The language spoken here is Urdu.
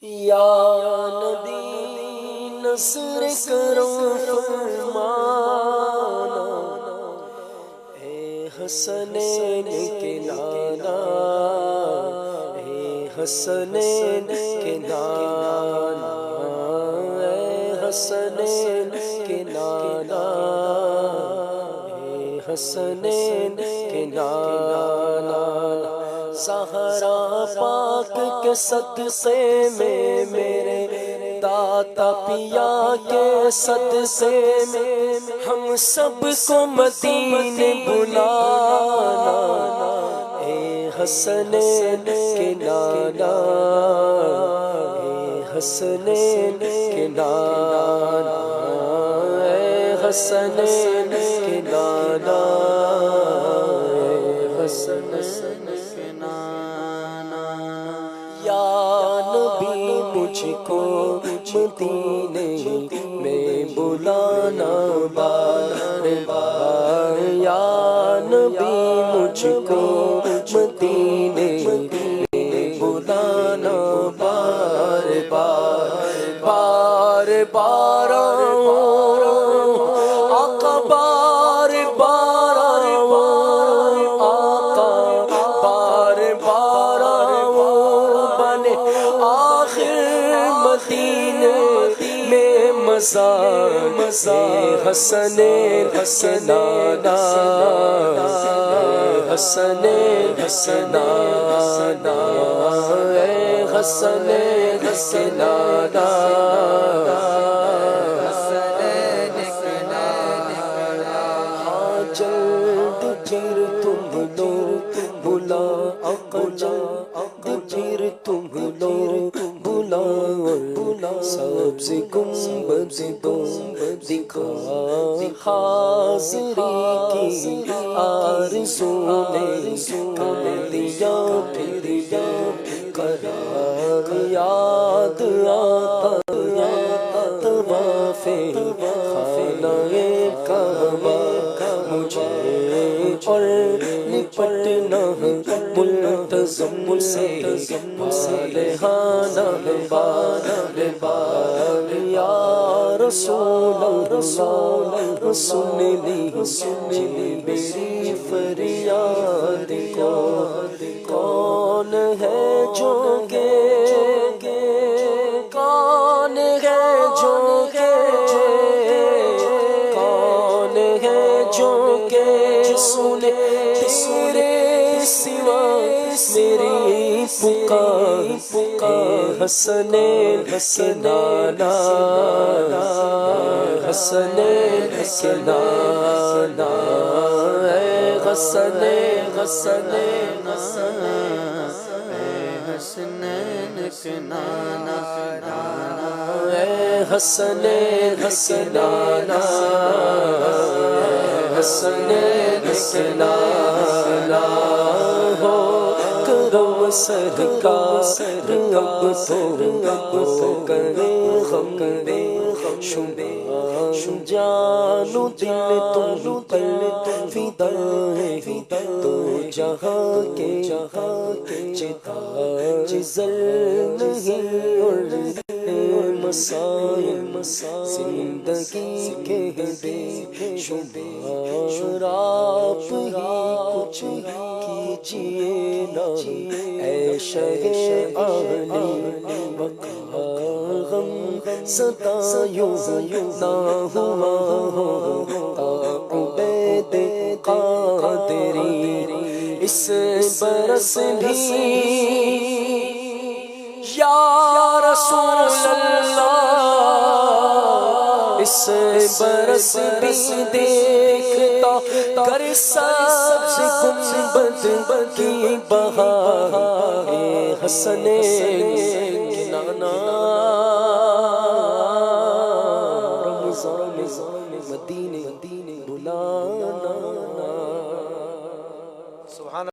یا نبی نصر کرو فرمانا، اے حسنین کے نانا، اے حسنین کے نانا، اے حسنین کے نانا، اے حسنین کے نانا۔ زہرا پاک کے صدقے میں میرے داتا پیا کے صدقے میں ہم سب کو مدینے بلانا، اے حسنین کے نانا، اے حسنین کے نانا، اے حسنین کے نانا، اے حسنین کے نانا۔ یا نبی مجھ کو مدینے میں بلانا بار بار، یا نبی مجھ کو مدینے میں بلانا بار بار، بار بار آقا، بار بار آقا، بار بار بنے آخر مدینے میں مزار، حسنین کے نانا، حسنین کے نانا، اے حسنین کے نانا، حسنین کے نانا۔ ہاں جلد پھر تم لوگ بلا آقا، جلد پھر تم لوگ بلا، سبز گنبد کو دکھا، حاضری کی آرزو نے کر دیا پھر قرار، یاد آتا طواف خانہ کعبہ مجھے، اور لپٹنا ملتزم سے صالحانہ بار بار، یا رسول اللہ سن لی میری فریاد کو، کون ہے جو کہ کون ہے جو کہ کون ہے جو کہ سنے تیرے سوا میری پکار، حسنین کے نانا، حسنین کے نانا، اے حسنین حسنین حسنین کے نانا، اے حسنین کے نانا، حسنین کے نانا۔ ہو کرم سرکار اب تو کرے غم شمار، جان و دل تم پر فدا ہے، تو جہاں کے چتا جزل نہیں اور مسائل زندگی کے بے شمار، آپ ہی کچھ کیجئے نا اے شہ عالی وقار، غم صدا یوں نہ ہوا تا عبید قادری، اس برس بھی یا رسول اللہ، اس برس بھی دیکھتا کر سبز گنبد کی بہار، اے حسنین کے نانا،